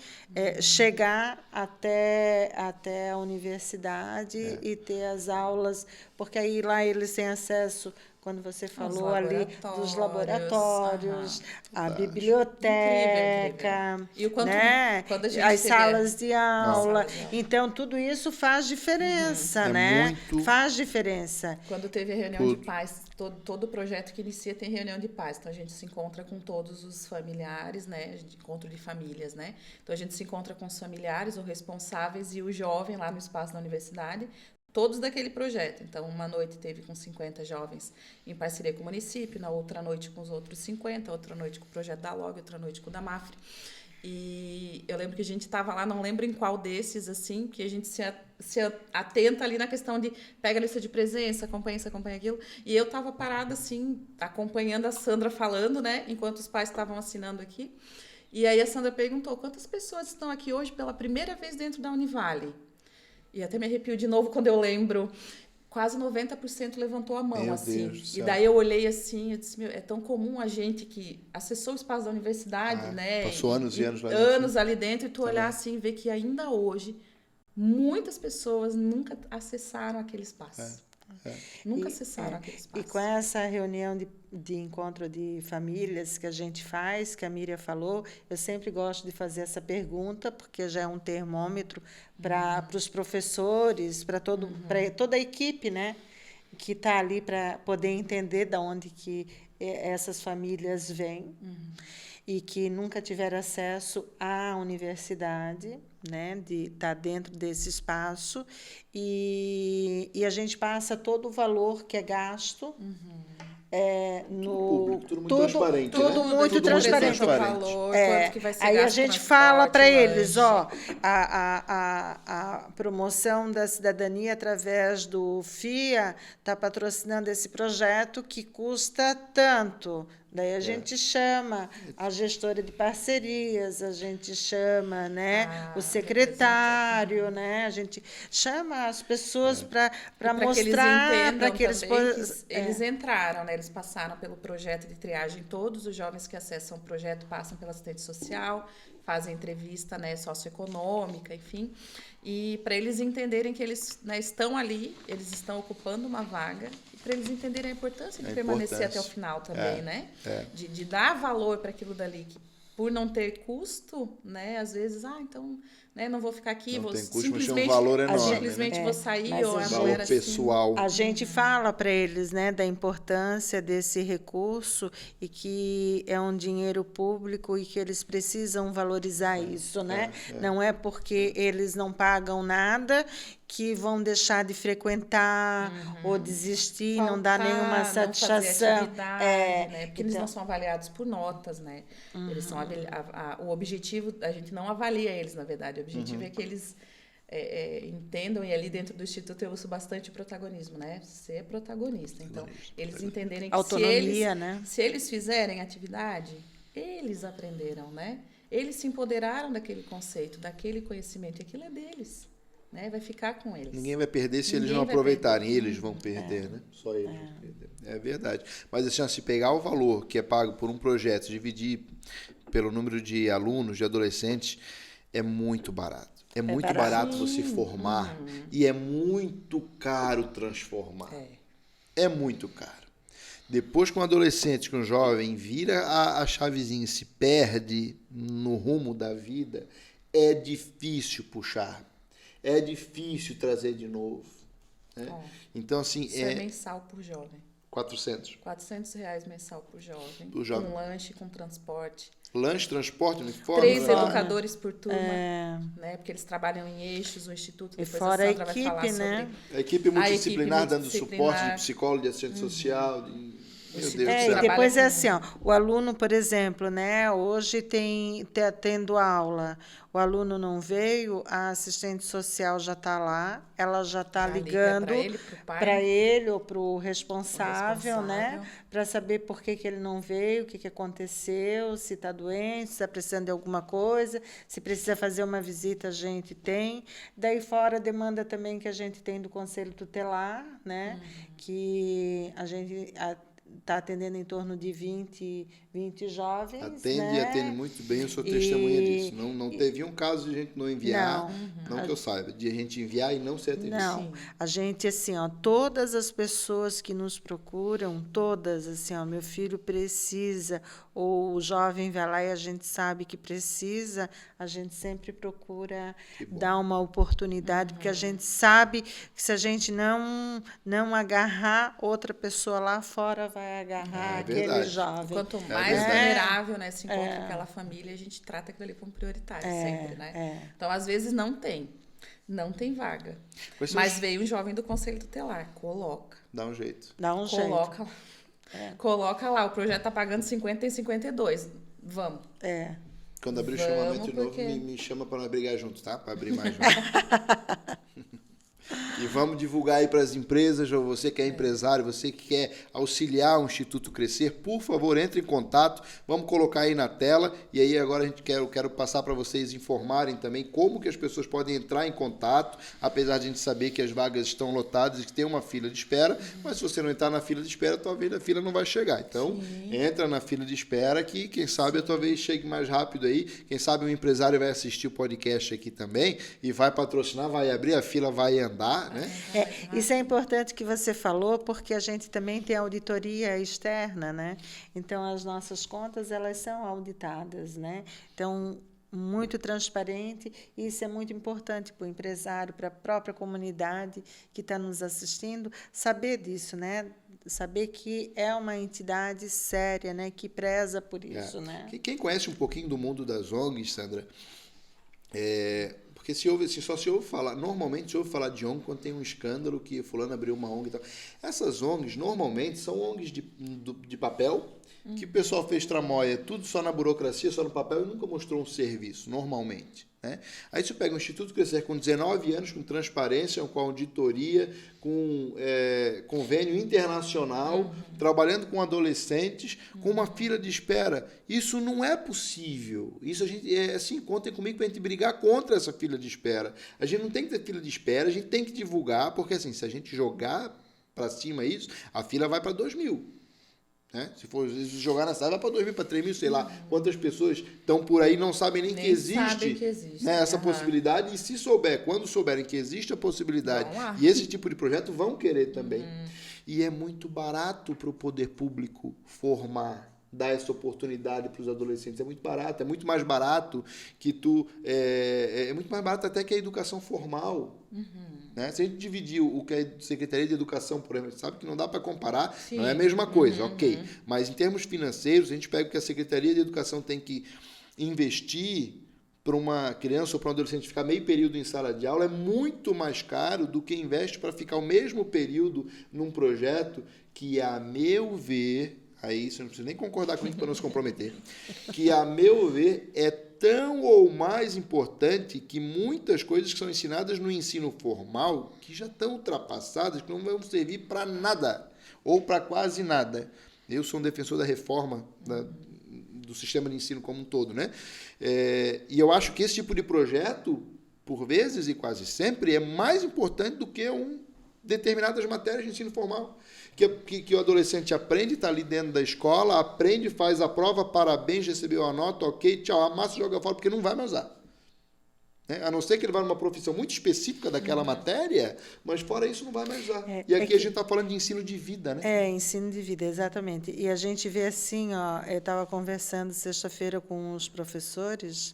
S2: chegar até a universidade e ter as aulas, porque aí lá eles têm acesso acesso, quando você falou ali dos
S3: laboratórios,
S2: laboratórios, a biblioteca,
S3: incrível. E o quanto,
S2: né?
S3: quando a gente
S2: As
S3: teve
S2: salas de aula.
S3: sala de aula.
S2: Então, tudo isso faz diferença, né? Faz diferença.
S3: Quando teve a reunião de pais, todo projeto que inicia tem reunião de pais. Então, a gente se encontra com todos os familiares, né? Encontro de famílias, né? Então, a gente se encontra com os familiares, os responsáveis e o jovem lá no espaço da universidade, todos daquele projeto. Então, uma noite teve com 50 jovens em parceria com o município, na outra noite com os outros 50, outra noite com o projeto da LOG, outra noite com o da MAFRE. E eu lembro que a gente estava lá, não lembro em qual desses, assim, que a gente se atenta ali na questão de pega a lista de presença, acompanha isso, acompanha aquilo. E eu estava parada, assim, acompanhando a Sandra falando, né, enquanto os pais estavam assinando aqui. E aí a Sandra perguntou, quantas pessoas estão aqui hoje pela primeira vez dentro da Univale? E até me arrepio de novo quando eu lembro. Quase 90% levantou a mão,
S1: Meu
S3: assim.
S1: Deus do céu.
S3: E daí eu olhei assim, eu disse, meu, é tão comum a gente que acessou o espaço da universidade, né?
S1: Passou anos e anos lá dentro.
S3: Anos ali dentro, e tu olhar assim e ver que ainda hoje muitas pessoas nunca acessaram aquele espaço. Nunca acessaram aquele espaço.
S2: E com essa reunião de encontro de famílias que a gente faz, que a Miriam falou, eu sempre gosto de fazer essa pergunta, porque já é um termômetro para os professores, para toda a equipe, né, que está ali para poder entender de onde que essas famílias vêm e que nunca tiveram acesso à universidade, né, de estar dentro desse espaço, e a gente passa todo o valor que é gasto no
S1: tudo muito transparente,
S2: tudo
S1: né?
S2: muito
S1: Tudo
S2: transparente.
S1: muito
S3: Valor, quanto que vai ser
S2: Aí a
S3: gasto
S2: gente
S3: transporte,
S2: fala para eles,
S3: lanche.
S2: a promoção da cidadania através do FIA está patrocinando esse projeto que custa tanto. Daí a gente chama a gestora de parcerias, a gente chama, né, o secretário, né, a gente chama as pessoas para mostrar, para que eles
S3: eles entraram, né, eles passaram pelo projeto de triagem. Todos os jovens que acessam o projeto passam pela assistente social, fazem entrevista, né, socioeconômica, enfim, e para eles entenderem que eles, né, estão ali, eles estão ocupando uma vaga, e para eles entenderem a importância de permanecer até o final também, né? De dar valor para aquilo dali, que por não ter custo, né, às vezes, então, né, não vou ficar aqui,
S1: Não
S3: vou
S1: tem custo, mas
S3: simplesmente,
S1: tem um valor enorme,
S3: simplesmente
S1: né?
S3: vou sair,
S2: mas
S3: ou
S2: a
S3: a
S2: gente-
S3: mulher
S1: Valor
S3: assim,
S1: pessoal.
S2: A gente fala para eles, né, da importância desse recurso e que é um dinheiro público e que eles precisam valorizar isso, né? Não é porque eles não pagam nada que vão deixar de frequentar ou desistir, não dar nenhuma
S3: não fazer
S2: satisfação.
S3: atividade, né? Porque eles não são avaliados por notas, né? Eles são o objetivo, a gente não avalia eles, na verdade. O objetivo é que eles entendam, e ali dentro do Instituto eu uso bastante o protagonismo, né? Ser protagonista. Então, eles entenderem que
S2: autonomia, né?
S3: se eles fizerem atividade, eles aprenderam, né? Eles se empoderaram daquele conceito, daquele conhecimento, e aquilo é deles. Né? Vai ficar com eles.
S1: Ninguém vai perder se eles não aproveitarem. Eles vão perder, né? Só eles vão perder. É verdade. Mas assim, se pegar o valor que é pago por um projeto, dividir pelo número de alunos, de adolescentes, é muito barato. É muito barato você formar e é muito caro transformar. É muito caro. Depois que um adolescente, que um jovem vira a chavezinha e se perde no rumo da vida, é difícil puxar. É difícil trazer de novo. Né? Então, assim...
S3: Isso é mensal por jovem.
S1: 400.
S3: R$400 mensal por jovem.
S1: Por jovem.
S3: Com lanche, com transporte.
S1: Lanche, transporte, uniforme?
S3: 3 educadores por turma. Né? Porque eles trabalham em eixos, o Instituto.
S2: E
S3: Depois
S2: fora
S3: a Sandra
S2: equipe,
S3: vai falar
S2: né?
S3: sobre...
S1: A equipe multidisciplinar dando
S3: multidisciplinar.
S1: suporte de psicólogo, de assistente social... Meu Deus do
S2: E
S1: céu.
S2: depois é assim, o aluno, por exemplo, né, hoje tendo aula, o aluno não veio, a assistente social já está lá, ela já está ligando para ele ou para o responsável, né, para saber por que ele não veio, o que aconteceu, se está doente, se está precisando de alguma coisa, se precisa fazer uma visita, a gente tem. Daí fora a demanda também que a gente tem do Conselho Tutelar, né, que a gente está atendendo em torno de 20 jovens.
S1: Atende
S2: né?
S1: e atende muito bem, eu sou testemunha disso. Não teve um caso de a gente não enviar, não que eu saiba, de a gente enviar e não ser atendido.
S2: Não, a gente, assim, ó, todas as pessoas que nos procuram, todas, assim, ó, meu filho precisa, ou o jovem vai lá e a gente sabe que precisa, a gente sempre procura dar uma oportunidade, porque a gente sabe que se a gente não agarrar, outra pessoa lá fora vai agarrar aquele
S1: verdade.
S2: jovem.
S3: Quanto mais vulnerável, né, se encontra com aquela família, a gente trata aquilo ali como prioritário sempre, né? Então, às vezes, não tem vaga. Mas veio um jovem do Conselho Tutelar, coloca.
S1: Dá um jeito.
S3: Coloca lá. Coloca lá, o projeto está pagando 50 e 52. Vamos.
S1: Quando abrir o chamamento novo, me chama para nós brigar juntos, tá? Para abrir mais juntos. E vamos divulgar aí para as empresas, ou você que é empresário, você que quer auxiliar o Instituto Crescer, por favor, entre em contato, vamos colocar aí na tela, e aí agora eu quero passar para vocês informarem também como que as pessoas podem entrar em contato, apesar de a gente saber que as vagas estão lotadas e que tem uma fila de espera, mas se você não entrar na fila de espera, talvez a fila não vai chegar. Então, entra na fila de espera que, quem sabe, eu talvez chegue mais rápido aí, quem sabe um empresário vai assistir o podcast aqui também e vai patrocinar, vai abrir, a fila vai andar, né?
S2: Isso é importante que você falou, porque a gente também tem auditoria externa, né? Então, as nossas contas, elas são auditadas, né? Então, muito transparente, e isso é muito importante para o empresário, para a própria comunidade que está nos assistindo, saber disso, né? Saber que é uma entidade séria, né? Que preza por isso, né?
S1: Quem conhece um pouquinho do mundo das ONGs, Sandra, porque só se ouve falar, normalmente se ouve falar de ONG quando tem um escândalo que fulano abriu uma ONG e tal. Essas ONGs normalmente são ONGs de papel, que o pessoal fez tramóia, tudo só na burocracia, só no papel, e nunca mostrou um serviço, normalmente. Né? Aí você pega um Instituto Crescer com 19 anos, com transparência, com auditoria, com convênio internacional, trabalhando com adolescentes, com uma fila de espera. Isso não é possível. Isso a gente, assim, contem comigo para a gente brigar contra essa fila de espera. A gente não tem que ter fila de espera, a gente tem que divulgar, porque assim, se a gente jogar para cima isso, a fila vai para 2.000. Né? Se for jogar na sala, vai para 2.000, para 3.000, sei lá. Quantas pessoas estão por aí não sabem nem que existe, né, essa possibilidade. E se souber, quando souberem que existe a possibilidade, e esse tipo de projeto, vão querer também. E é muito barato para o poder público formar, dar essa oportunidade para os adolescentes. É muito barato, é muito mais barato que é muito mais barato até que a educação formal. Né? Se a gente dividir o que é a Secretaria de Educação, por exemplo, sabe que não dá para comparar, não é a mesma coisa, ok. Mas em termos financeiros, a gente pega o que a Secretaria de Educação tem que investir para uma criança ou para um adolescente ficar meio período em sala de aula, é muito mais caro do que investe para ficar o mesmo período num projeto que, a meu ver, aí você não precisa nem concordar comigo para não se comprometer, que, a meu ver, é tão ou mais importante que muitas coisas que são ensinadas no ensino formal, que já estão ultrapassadas, que não vão servir para nada, ou para quase nada. Eu sou um defensor da reforma do sistema de ensino como um todo, né? E eu acho que esse tipo de projeto, por vezes e quase sempre, é mais importante do que determinadas matérias de ensino formal. Que o adolescente aprende, está ali dentro da escola, aprende, faz a prova, parabéns, recebeu a nota, ok, tchau, amassa e joga fora, porque não vai mais usar. A não ser que ele vá numa profissão muito específica daquela matéria, mas fora isso não vai mais usar. E aqui a gente está falando de ensino de vida, né?
S2: Ensino de vida, exatamente. E a gente vê assim, ó, eu estava conversando sexta-feira com os professores,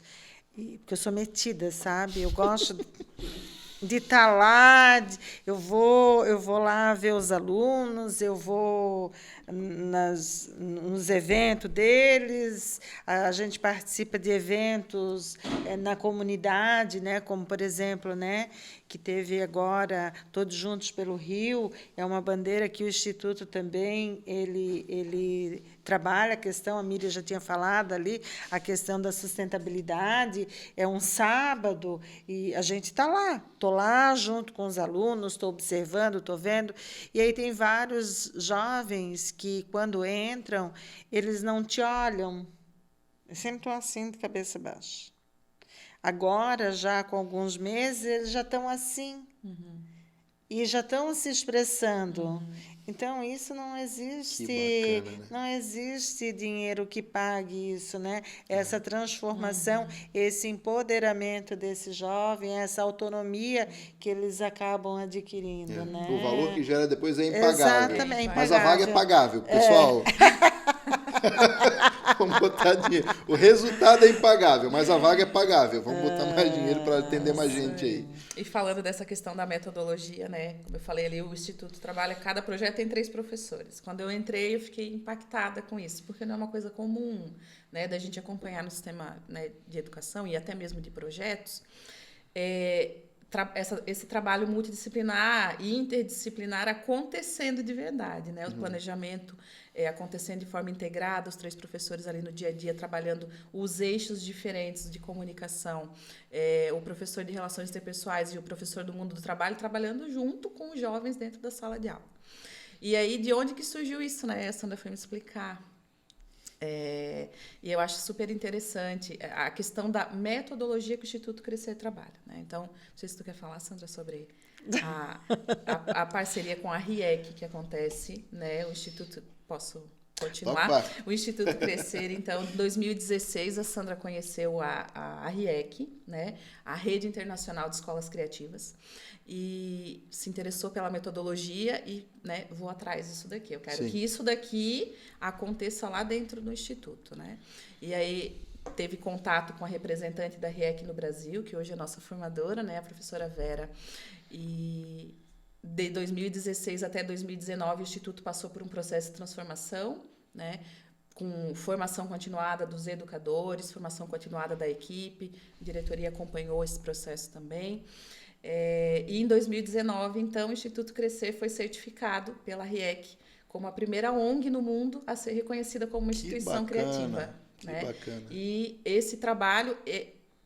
S2: porque eu sou metida, sabe? Eu gosto de estar lá, eu vou lá ver os alunos, eu vou nos eventos deles, a gente participa de eventos na comunidade, né, como, por exemplo, né, que teve agora Todos Juntos pelo Rio, é uma bandeira que o Instituto também ele trabalha a questão, a Miriam já tinha falado ali, a questão da sustentabilidade, é um sábado, e a gente está lá, estou lá junto com os alunos, estou observando, estou vendo, e aí tem vários jovens que, quando entram, eles não te olham, eu sempre estou assim, de cabeça baixa. Agora, já com alguns meses, eles já estão assim, e já estão se expressando. Então, isso não existe.
S1: Que bacana, né?
S2: Não existe dinheiro que pague isso, né? Essa transformação, esse empoderamento desse jovem, essa autonomia que eles acabam adquirindo, né?
S1: O valor que gera depois é impagável.
S2: Exatamente,
S1: Mas a vaga é pagável, pessoal. Vamos botar dinheiro. O resultado é impagável, mas a vaga é pagável. Vamos botar mais dinheiro para atender mais gente aí.
S3: E falando dessa questão da metodologia, né? Como eu falei ali, o Instituto trabalha, cada projeto tem 3 professores. Quando eu entrei, eu fiquei impactada com isso, porque não é uma coisa comum, né? Da gente acompanhar no sistema, né, de educação e até mesmo de projetos. Esse trabalho multidisciplinar e interdisciplinar acontecendo de verdade, né? O planejamento acontecendo de forma integrada, os 3 professores ali no dia a dia trabalhando os eixos diferentes de comunicação, o professor de relações interpessoais e o professor do mundo do trabalho trabalhando junto com os jovens dentro da sala de aula. E aí, de onde que surgiu isso, né? A Sandra foi me explicar. E eu acho super interessante a questão da metodologia que o Instituto Crescer trabalha, né? Então, não sei se tu quer falar, Sandra, sobre a parceria com a RIEC que acontece, né? O Instituto... Posso continuar?
S1: Opa.
S3: O Instituto Crescer, então, em 2016, a Sandra conheceu a RIEC, né? A Rede Internacional de Escolas Criativas, e se interessou pela metodologia e, né, vou atrás disso daqui. Eu quero que isso daqui aconteça lá dentro do Instituto, né? E aí teve contato com a representante da RIEC no Brasil, que hoje é nossa formadora, né? A professora Vera. E de 2016 até 2019, o Instituto passou por um processo de transformação, né? Com formação continuada dos educadores, formação continuada da equipe, a diretoria acompanhou esse processo também. E em 2019, então, o Instituto Crescer foi certificado pela RIEC como a primeira ONG no mundo a ser reconhecida como uma instituição criativa. Né?
S1: Bacana.
S3: E esse trabalho,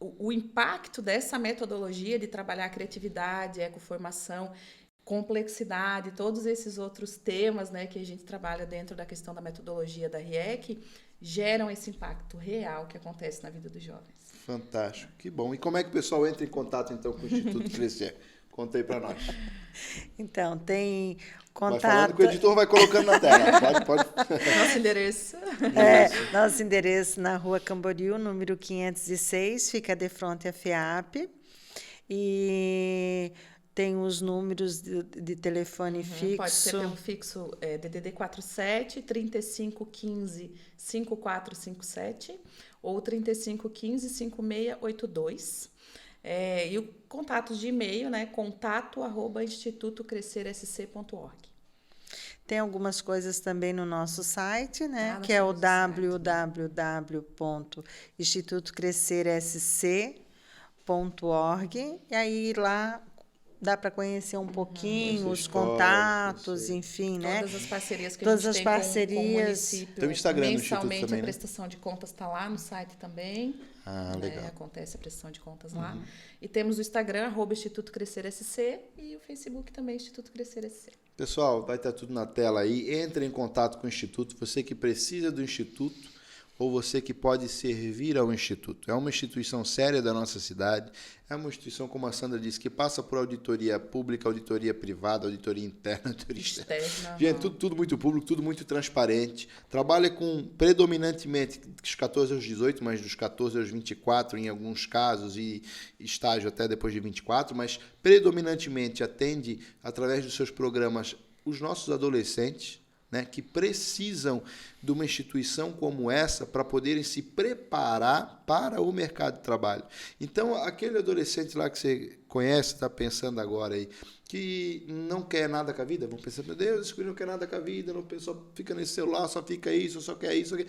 S3: o impacto dessa metodologia de trabalhar a criatividade, ecoformação, complexidade, todos esses outros temas, né, que a gente trabalha dentro da questão da metodologia da RIEC, geram esse impacto real que acontece na vida dos jovens.
S1: Fantástico, que bom. E como é que o pessoal entra em contato, então, com o Instituto Crescer? Conta aí para nós.
S2: Então, tem contato...
S1: Vai falando que o editor vai colocando na tela. Pode.
S3: Nosso endereço.
S2: Nosso endereço na Rua Camboriú, número 506, fica de frente à FEAP. E tem os números de telefone fixo.
S3: Pode ser pelo fixo DDD 47 3515 5457 ou 3515 5682. E o contato de e-mail, né? contato@institutocrescersc.org.
S2: Tem algumas coisas também no nosso site, né?
S3: No
S2: que é o www.institutocrescersc.org. E aí lá dá para conhecer um pouquinho os contatos, enfim, né?
S3: Todas as parcerias que
S2: Todas
S3: a
S2: as
S3: gente tem
S2: parcerias.
S3: com o município.
S1: Tem o Instagram do Instituto
S3: mensalmente
S1: também,
S3: a
S1: né?
S3: prestação de contas está lá no site também.
S1: Legal.
S3: Acontece a prestação de contas lá. E temos o Instagram, @Instituto Crescer SC, e o Facebook também, Instituto Crescer SC.
S1: Pessoal, vai estar tudo na tela aí. Entre em contato com o Instituto. Você que precisa do Instituto ou você que pode servir ao Instituto. É uma instituição séria da nossa cidade. É uma instituição, como a Sandra disse, que passa por auditoria pública, auditoria privada, auditoria interna, auditoria externa. Gente, tudo muito público, tudo muito transparente. Trabalha com, predominantemente, dos 14 aos 18, mas dos 14 aos 24 em alguns casos, e estágio até depois de 24, mas predominantemente atende, através dos seus programas, os nossos adolescentes, né, que precisam de uma instituição como essa para poderem se preparar para o mercado de trabalho. Então, aquele adolescente lá que você conhece, está pensando agora aí, que não quer nada com a vida, vão pensar, meu Deus, esse não quer nada com a vida, não, só fica nesse celular, só fica isso, só quer isso, só quer...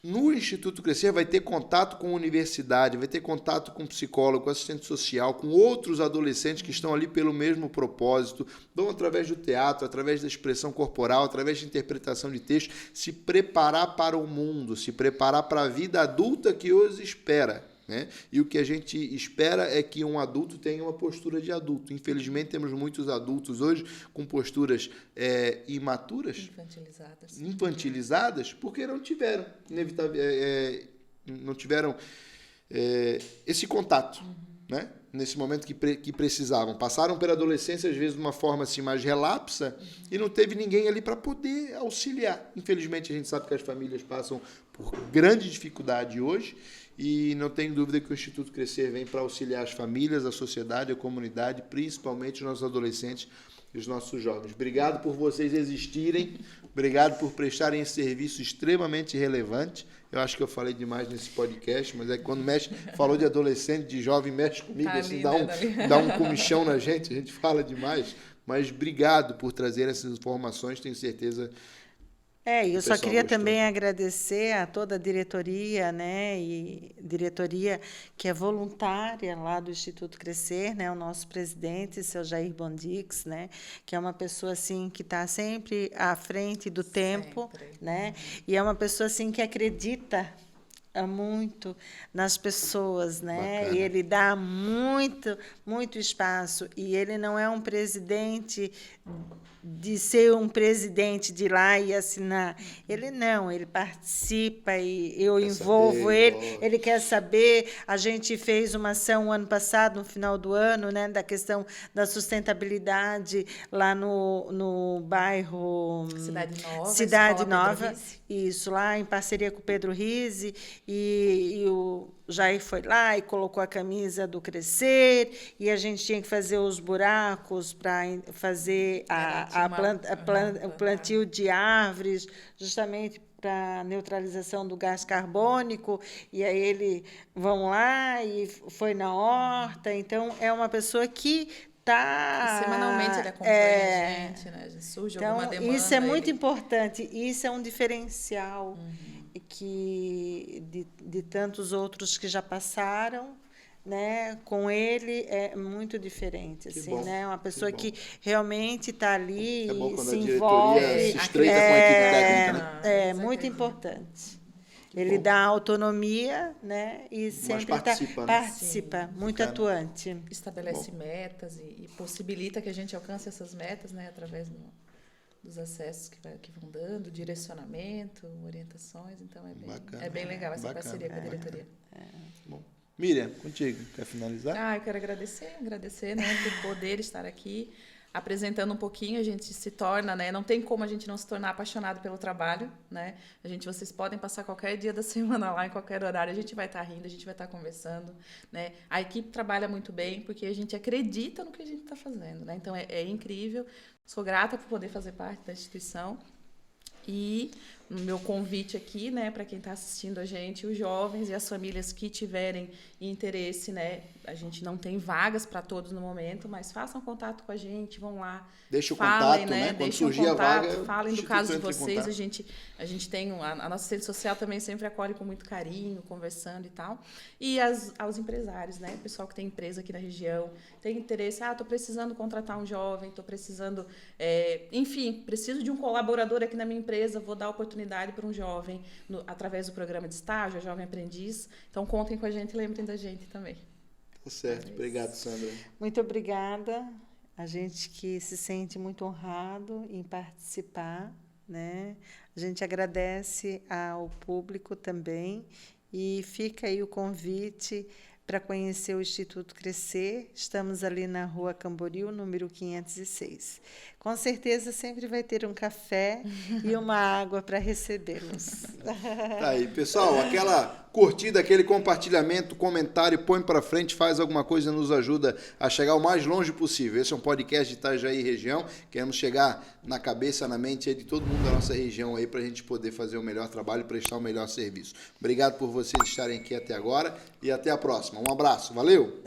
S1: No Instituto Crescer vai ter contato com a universidade, vai ter contato com psicólogo, com assistente social, com outros adolescentes que estão ali pelo mesmo propósito, vão através do teatro, através da expressão corporal, através da interpretação de texto, se preparar para o mundo, se preparar para a vida adulta que os espera. Né? E o que a gente espera é que um adulto tenha uma postura de adulto. Infelizmente, temos muitos adultos hoje com posturas imaturas, infantilizadas, porque não tiveram, esse contato. né? Nesse momento que precisavam. Passaram pela adolescência, às vezes, de uma forma assim, mais relapsa, e não teve ninguém ali para poder auxiliar. Infelizmente, a gente sabe que as famílias passam por grande dificuldade hoje, e não tenho dúvida que o Instituto Crescer vem para auxiliar as famílias, a sociedade, a comunidade, principalmente os nossos adolescentes e os nossos jovens. Obrigado por vocês existirem, obrigado por prestarem esse serviço extremamente relevante. Eu acho que eu falei demais nesse podcast, mas é que quando falou de adolescente, de jovem, mexe comigo, assim, dá um comichão na gente, a gente fala demais. Mas obrigado por trazer essas informações, tenho certeza.
S2: Eu só queria também agradecer a toda a diretoria, né, e diretoria que é voluntária lá do Instituto Crescer, né, o nosso presidente, seu Jair Bondix, né, que é uma pessoa assim que está sempre à frente do tempo, né, e é uma pessoa assim que acredita muito nas pessoas, né?
S1: Bacana.
S2: E ele dá muito espaço, e ele não é um presidente de ser um presidente de ir lá e assinar. Ele não, ele participa e eu envolvo ele quer saber. A gente fez uma ação ano passado, no final do ano, né, da questão da sustentabilidade lá no bairro Cidade Nova, isso, lá em parceria com o Pedro Rise, e o Jair foi lá e colocou a camisa do Crescer, e a gente tinha que fazer os buracos para fazer o plantio de árvores, justamente para neutralização do gás carbônico, e aí eles vão lá e foi na horta. Então, é uma pessoa que está...
S3: Semanalmente ele acompanha a gente, né? Surge alguma demanda.
S2: Isso é muito importante, isso é um diferencial que de tantos outros que já passaram, né? Com ele é muito diferente, assim, né? Uma pessoa que realmente está ali e se envolve,
S1: se estreita com a equipe técnica, né?
S2: É muito importante. Ele dá autonomia, né? E sempre participa, muito atuante.
S3: Estabelece metas e possibilita que a gente alcance essas metas, né? Através dos acessos que vão dando, direcionamento, orientações. Então, é bem legal essa parceria com a diretoria.
S1: Bom. Miriam, contigo. Quer finalizar?
S3: Eu quero agradecer, né, por poder estar aqui apresentando um pouquinho. A gente se torna, né, não tem como a gente não se tornar apaixonado pelo trabalho, né? Vocês podem passar qualquer dia da semana lá, em qualquer horário, a gente vai estar rindo, a gente vai estar conversando, né? A equipe trabalha muito bem porque a gente acredita no que a gente está fazendo, né? Então, é incrível. Sou grata por poder fazer parte da instituição. E o meu convite aqui, né, para quem está assistindo a gente, os jovens e as famílias que tiverem interesse, né, a gente não tem vagas para todos no momento, mas façam contato com a gente, vão lá.
S1: Deixa o contato, né? Quando surgir a vaga,
S3: falem do caso de vocês. A gente tem a nossa rede social também sempre acolhe com muito carinho, conversando e tal. E aos empresários, né? O pessoal que tem empresa aqui na região, tem interesse, estou precisando contratar um jovem, estou precisando, enfim, preciso de um colaborador aqui na minha empresa, vou dar oportunidade para um jovem através do programa de estágio, a Jovem Aprendiz. Então, contem com a gente e lembrem da gente também.
S1: Tá certo. Obrigado, Sandra.
S2: Muito obrigada. A gente que se sente muito honrado em participar, né? A gente agradece ao público também, e fica aí o convite para conhecer o Instituto Crescer. Estamos ali na Rua Camboriú, número 506. Com certeza sempre vai ter um café e uma água para recebê-los.
S1: Tá aí, pessoal, aquela curtida, aquele compartilhamento, comentário, põe para frente, faz alguma coisa, nos ajuda a chegar o mais longe possível. Esse é um podcast de Itajaí região, queremos chegar na cabeça, na mente de todo mundo da nossa região aí, para a gente poder fazer o melhor trabalho e prestar o melhor serviço. Obrigado por vocês estarem aqui até agora e até a próxima. Um abraço, valeu!